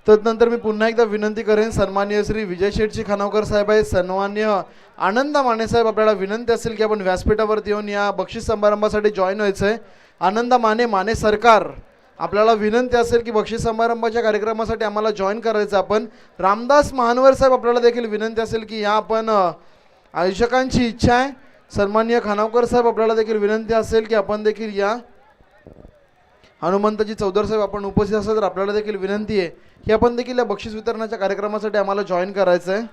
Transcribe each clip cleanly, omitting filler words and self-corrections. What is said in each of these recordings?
तदनंतर मी पुन्हा एकदा विनंती करेन, सन्माननीय श्री विजय शेठजी खानावकर साहेब आहेत, सन्माननीय आनंद माने साहेब, आपल्याला विनंती असेल की आपण व्यासपीठावरती येऊन या बक्षीस समारंभासाठी जॉईन व्हायचं आहे. आनंद माने सरकार, आपल्याला विनंती असेल की बक्षीस समारंभाच्या कार्यक्रमासाठी आम्हाला जॉईन करायचं. आपण रामदास महानवर साहेब, आपल्याला देखील विनंती असेल की या आपण आयोजकांची इच्छा आहे. सन्माननीय खानावकर साहेब, आपल्याला देखील विनंती असेल की आपण देखील या. हनुमंतजी चौधर साहेब, आपण उपस्थित असाल तर आपल्याला देखील विनंती आहे की आपण देखील या बक्षीस वितरणाच्या कार्यक्रमासाठी आम्हाला जॉईन करायचं आहे.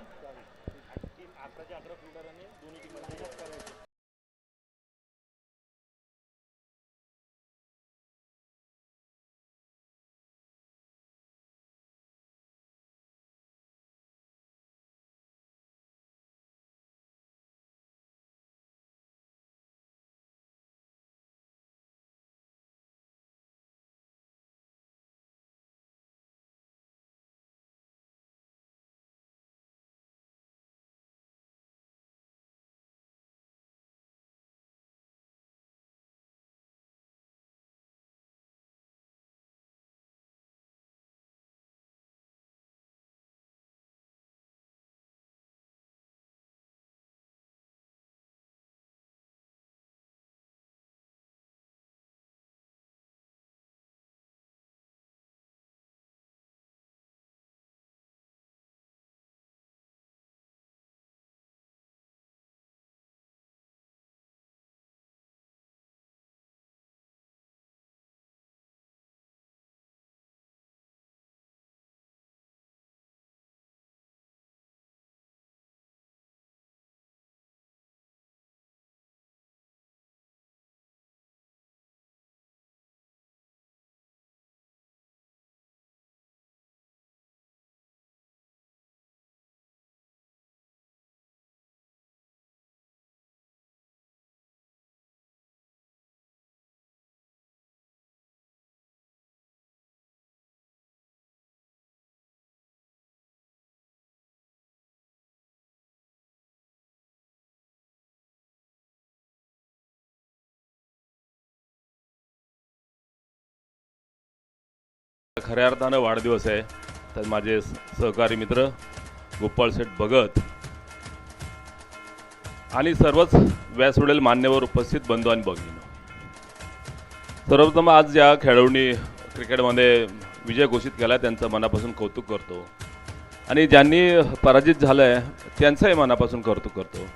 खऱ्या अर्थानं वाढदिवस आहे. तर माझे सहकारी मित्र गोपाळ शेठ भगत आणि सर्वच व्यासपीठावरील मान्यवर उपस्थित बंधू आणि भगिनी, सर्वप्रथम आज या खेळाडूंनी क्रिकेटमध्ये विजय घोषित केला त्यांचं मनापासून कौतुक करतो आणि ज्यांनी पराजित झालं आहे त्यांचंही मनापासून कौतुक करतो.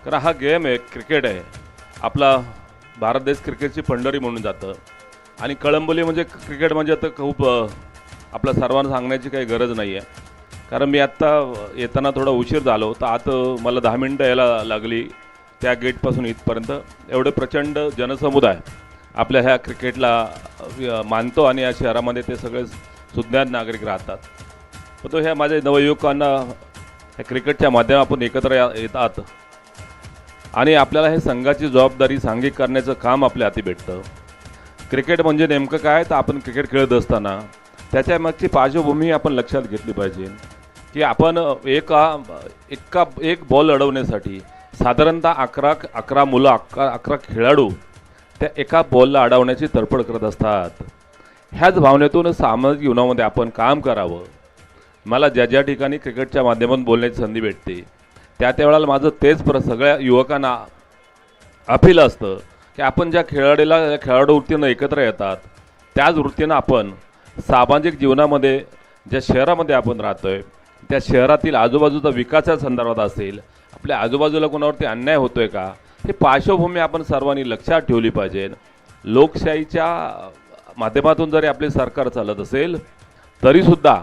कारण हा गेम आहे, क्रिकेट आहे, आपला भारत देश क्रिकेटची पंढरी म्हणून जातं आणि कळंबोली म्हणजे क्रिकेट म्हणजे आता खूप आपल्या सर्वांना सांगण्याची काही गरज नाही आहे. कारण मी आत्ता येताना थोडा उशीर झालो तर आत मला 10 मिनटं यायला लागली त्या गेटपासून इथपर्यंत. एवढे प्रचंड जनसमुदाय आपल्या ह्या क्रिकेटला मानतो आणि या शहरामध्ये ते सगळे सुज्ञात नागरिक राहतात. पण तो ह्या माझ्या नवयुवकांना ह्या क्रिकेटच्या माध्यमातून एकत्र येतात आणि आपल्याला हे संघाची जबाबदारी सांघिक करण्याचं काम आपल्या हाती भेटतं. क्रिकेट म्हणजे नेमकं काय तर आपण क्रिकेट खेळत असताना त्याच्या मागची पार्श्वभूमी आपण लक्षात घेतली पाहिजे की आपण एक बॉल अडवण्यासाठी साधारणतः 11 मुलं 11 खेळाडू त्या एका बॉलला अडवण्याची तडफड करत असतात. ह्याच भावनेतून सामाजिक जीवनामध्ये आपण काम करावं. मला ज्या ज्या ठिकाणी क्रिकेटच्या माध्यमातून बोलण्याची संधी भेटते त्या वेळेला माझं तेच सगळ्या युवकांना अपील असतं की आपण ज्या खेळाडू वृत्तीनं एकत्र येतात त्याच वृत्तीनं आपण सामाजिक जीवनामध्ये ज्या शहरामध्ये आपण राहतो आहे त्या शहरातील आजूबाजूचा विकासाच्या संदर्भात असेल, आपल्या आजूबाजूला कोणावरती अन्याय होतो आहे का, हे पार्श्वभूमी आपण सर्वांनी लक्षात ठेवली पाहिजे. लोकशाहीच्या माध्यमातून जरी आपले सरकार चालत असेल तरीसुद्धा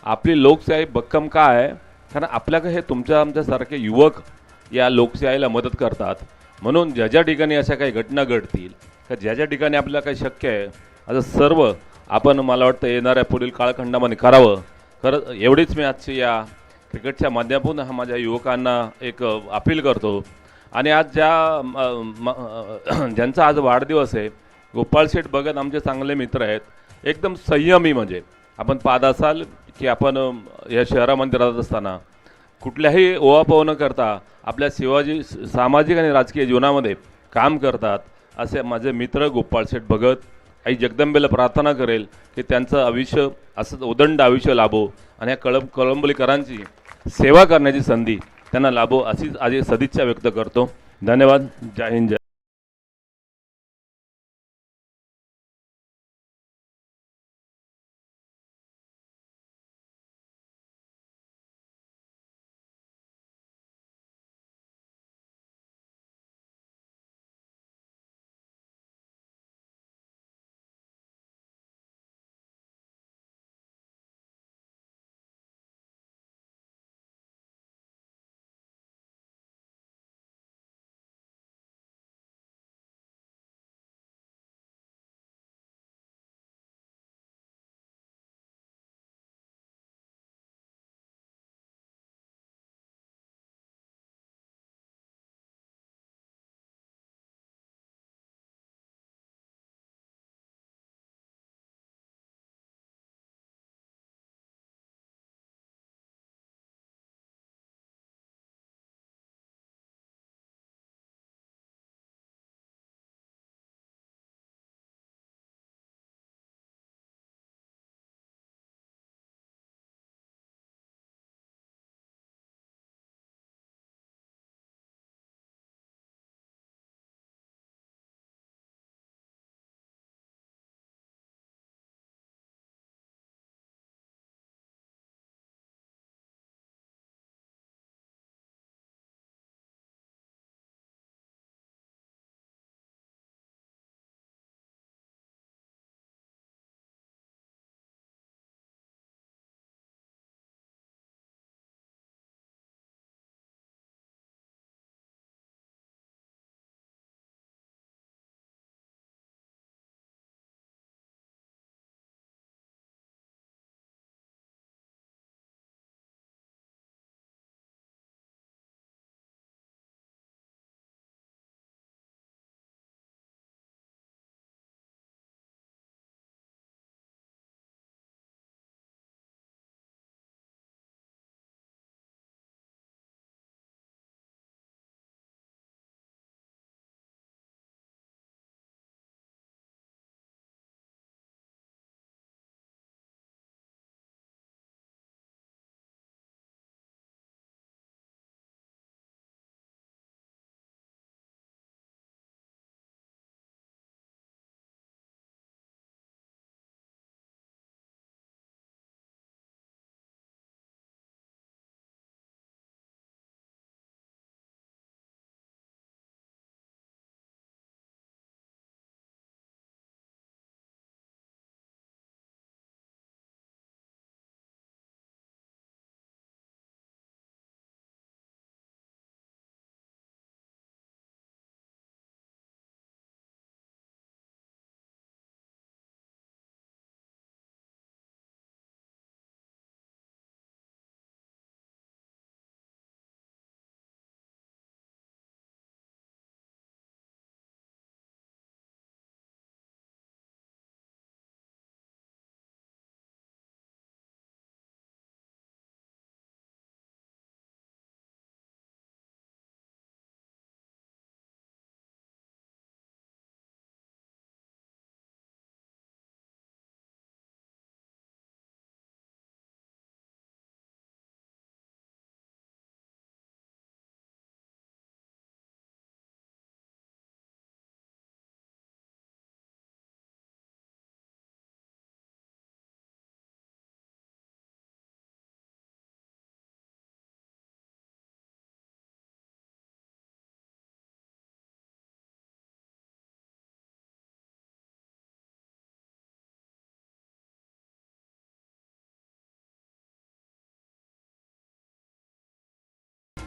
आपली लोकशाही भक्कम का आहे, कारण आपल्याकडे हे आमच्यासारखे युवक या लोकशाहीला मदत करतात. म्हणून ज्या ज्या ठिकाणी अशा काही घटना घडतील का ज्या ज्या ठिकाणी आपल्याला काही शक्य आहे असं सर्व आपण मला वाटतं येणाऱ्या पुढील काळखंडामध्ये करावं. खरं एवढीच मी आजची या क्रिकेटच्या माध्यमातून माझ्या युवकांना एक अपील करतो. आणि आज ज्यांचा आज वाढदिवस आहे गोपाळ शेठ भगत आमचे चांगले मित्र आहेत, एकदम संयमी. म्हणजे आपण पाहत असाल की आपण या शहरामध्ये राहत असताना कुठल्याही ओवापोह न करता आपल्या सामाजिक आणि राजकीय जीवनामध्ये काम करतात असे माझे मित्र गोपाळ शेठ भगत. आई जगदंबेला प्रार्थना करेल की त्यांचं आयुष्य असंच उदंड आयुष्य लाभो आणि या कळंबोलीकरांची सेवा करण्याची संधी त्यांना लाभो अशीच आज सदिच्छा व्यक्त करतो. धन्यवाद. जय हिंद. जय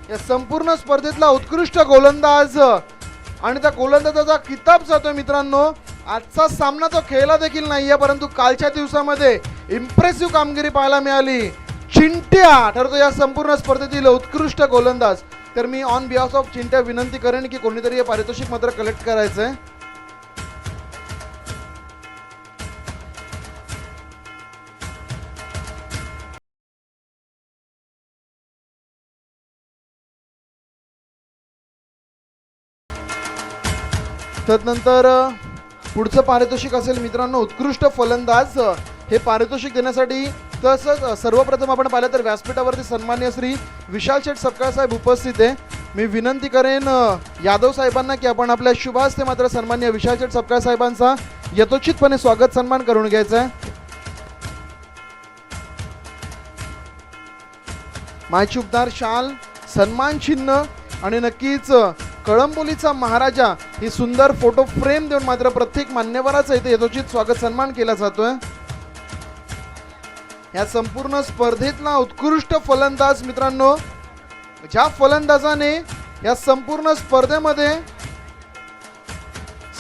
या संपूर्ण स्पर्धेतला उत्कृष्ट गोलंदाज आणि त्या गोलंदाजाचा किताब जातोय मित्रांनो. आजचा सामना तो खेळला देखील नाहीये, परंतु कालच्या दिवसामध्ये इम्प्रेसिव्ह कामगिरी पाहायला मिळाली. चिंट्या ठरतो या संपूर्ण स्पर्धेतील उत्कृष्ट गोलंदाज. तर me on behalf of Chintya विनंती करेन की कोणीतरी हे पारितोषिक मात्र कलेक्ट करायचंय. तदनंतर पुढचं पारितोषिक असेल मित्रांनो उत्कृष्ट फलंदाज हे पारितोषिक देण्यासाठी तसंच सर्वप्रथम आपण पाहिलं तर व्यासपीठावरती सन्मान्य श्री विशाल शेठ सपकाळ साहेब उपस्थित आहे. मी विनंती करेन यादव साहेबांना की आपण आपल्या शुभ हस्ते मात्र सन्मान्य विशाल शेठ सपकाळ साहेबांचा यथोचितपणे स्वागत सन्मान करून घ्यायचा आहे. मायचुकदार शाल, सन्मान चिन्ह आणि नक्कीच कळंबोलीचा महाराजा ही सुंदर फोटो फ्रेम देऊन मात्र प्रत्येक मान्यवराचा इथे यथोचित स्वागत सन्मान केला जातोय. या संपूर्ण स्पर्धेतला उत्कृष्ट फलंदाज मित्रांनो, ज्या फलंदाजाने या संपूर्ण स्पर्धेमध्ये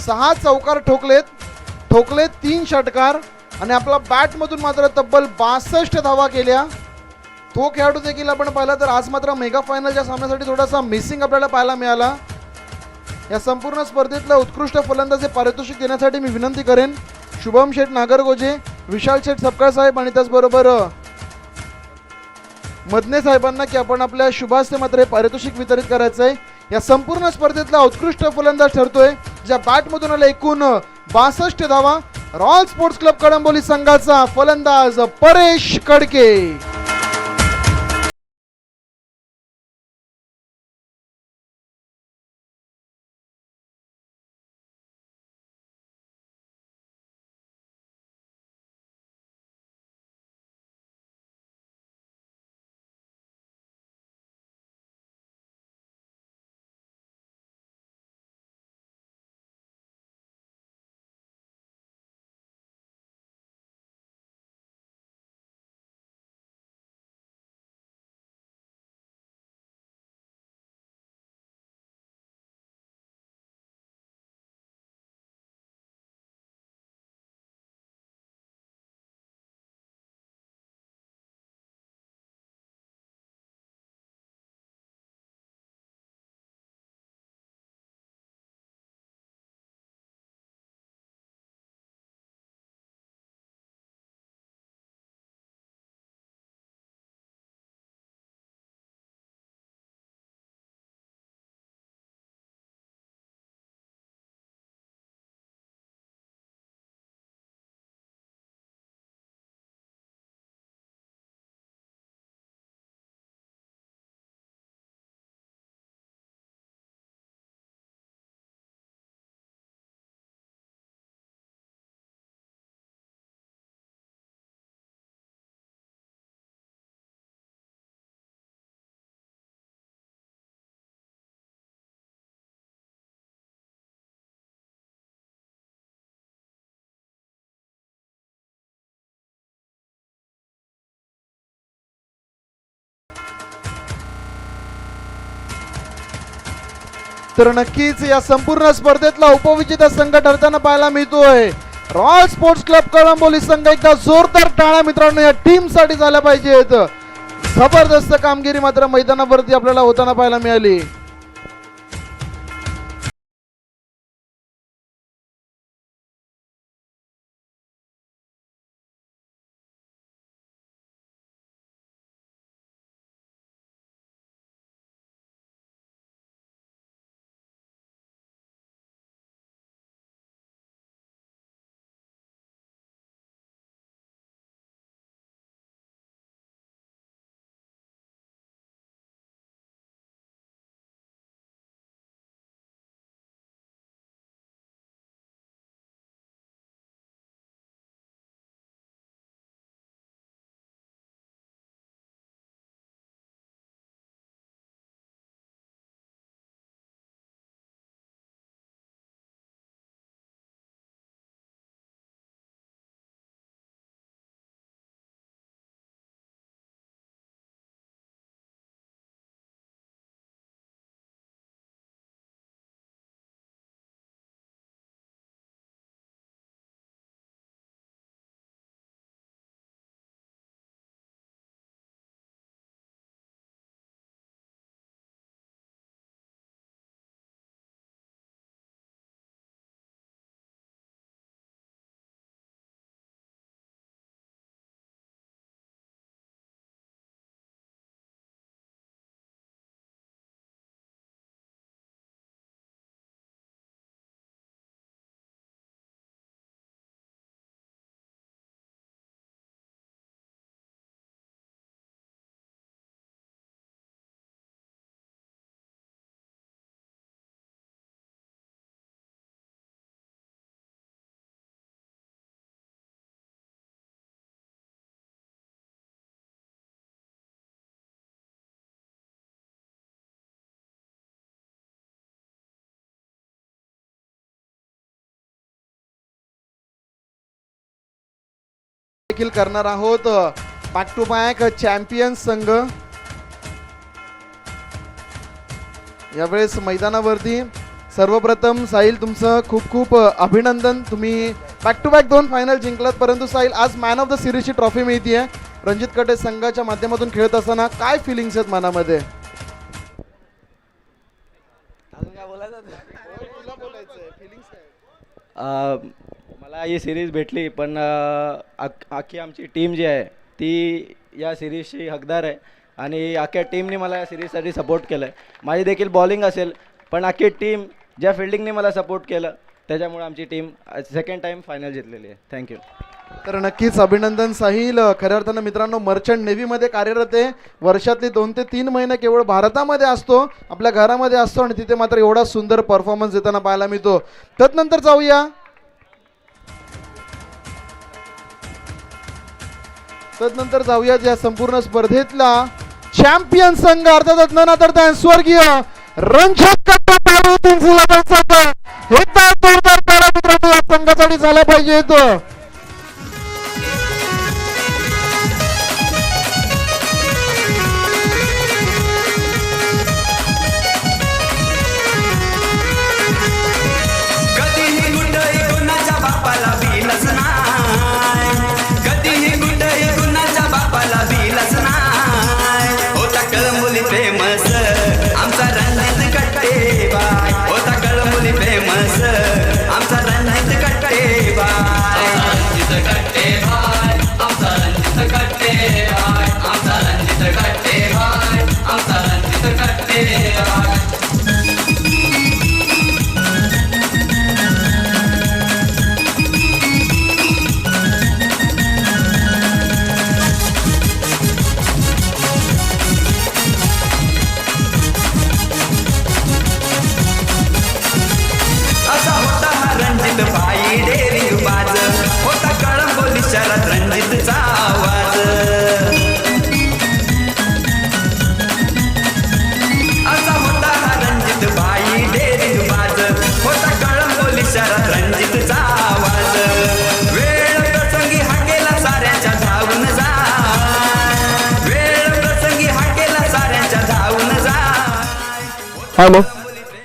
6 चौकार ठोकलेत 3 षटकार आणि आपला बॅटमधून मात्र तब्बल 62 धावा केल्या, तो खेळाडू देखील आपण पाहिला तर आज मात्र मेगा फायनलच्या सामन्यासाठी थोडासा मिसिंग आपल्याला पाहायला मिळाला. या संपूर्ण स्पर्धेतलं उत्कृष्ट फलंदाज हे पारितोषिक देण्यासाठी मी विनंती करेन शुभम शेठ नागरगोजे, विशाल शेठ सपकाळ साहेब आणि त्याचबरोबर मदने साहेबांना की आपण आपल्या शुभास्ते मात्र हे पारितोषिक वितरित करायचं आहे. या संपूर्ण स्पर्धेतला उत्कृष्ट फलंदाज ठरतोय ज्या बॅटमधून आला एकूण 62 धावा, रॉयल स्पोर्ट्स क्लब कळंबोली संघाचा फलंदाज परेश कडके. तर नक्कीच या संपूर्ण स्पर्धेतला उपविजेता संघ ठरताना पाहायला मिळतोय रॉयल स्पोर्ट्स क्लब कळंबोली संघ. एकदा जोरदार टाळ्या मित्रांनो या टीम साठी झाल्या पाहिजेत. जबरदस्त कामगिरी मात्र मैदानावरती आपल्याला होताना पाहायला मिळाली. देखील करणार आहोत. बॅक टू बॅक चॅम्पियन संघ यावेळेस मैदानावरती. सर्वप्रथम साहिल तुमचं खूप खूप अभिनंदन. तुम्ही बॅक टू बॅक 2 फायनल जिंकलात, परंतु साहिल आज मॅन ऑफ द सिरीजची ट्रॉफी मिळतीये. रणजित कटे संघाच्या माध्यमातून खेळत असताना काय फिलिंग्स आहेत मनामध्ये? मला ही सिरीज भेटली, पण अख्खी आमची टीम जी आहे ती या सिरीजची हकदार आहे आणि अख्ख्या टीमने मला या सिरीजसाठी सपोर्ट केलं आहे. माझी देखील बॉलिंग असेल, पण अख्खी टीम ज्या फिल्डिंगने मला सपोर्ट केलं त्याच्यामुळे आमची टीम सेकंड टाईम फायनल जिंकलेली आहे. थँक्यू. तर नक्कीच अभिनंदन साहिल. खऱ्या अर्थानं मित्रांनो मर्चंट नेव्हीमध्ये कार्यरत आहे. वर्षातले 2 ते 3 महिने केवळ भारतामध्ये असतो, आपल्या घरामध्ये असतो आणि तिथे मात्र एवढा सुंदर परफॉर्मन्स देताना पाहायला मिळतो. तदनंतर जाऊया या संपूर्ण स्पर्धेतला चॅम्पियन संघ अर्थातच नन अदर दॅन स्वर्गीय रणजित कटे संघासाठी झाला पाहिजे. कधीही कुठेही कुणाच्या बापाला बिलच नाय, कधीही कुठेही कुणाच्या बापाला बिलच नाय. होता कळमुली फेमस आमचा रणजित कट्टे बाय, होता कळमुली फेमस आमचा रणजित कट्टे बाय. रणजित कट्टे बाय, आमचा रणजित कट्टे बाय, आमचा रणजित कट्टे बाय, आमचा रणजित कट्टे बाय. असा होता हा रणजित भाई डेरिंग बाज, होता कळंबोली शहरात रणजितचा आवाज. असा होता हा रणजित भाई डेरिंग बाज, होता कळंबोली शहरात रणजितचा आवाज. वेळ प्रसंगी हाकेला साऱ्यांच्या धावून जा, वेळ प्रसंगी हाकेला साऱ्यांच्या धावून जा. हॅलो.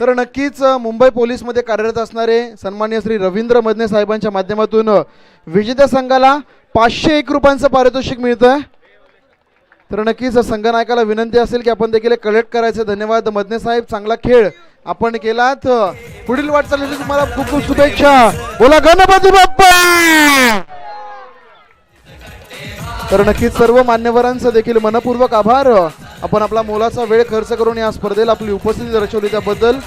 तर नक्कीच मुंबई पोलीसमध्ये कार्यरत असणारे सन्माननीय श्री रवींद्र मदने साहेबांच्या माध्यमातून विजेत्या संघाला 501 रुपयांचं पारितोषिक मिळतंय. तर नक्कीच संघनायकाला विनंती असेल की आपण देखील कलेक्ट करायचे. धन्यवाद मदने साहेब, चांगला खेळ आपण केलात. पुढील वाटचालीसाठी तुम्हाला खूप खूप शुभेच्छा. बोला गणपती बाप्पा. तर नक्कीच सर्व मान्यवरांचं देखील मनपूर्वक आभार. आपण आपला मोलाचा वेळ खर्च करून या स्पर्धेला आपली उपस्थिती दर्शवली त्याबद्दल.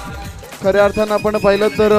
खऱ्या अर्थानं आपण पाहिलं तर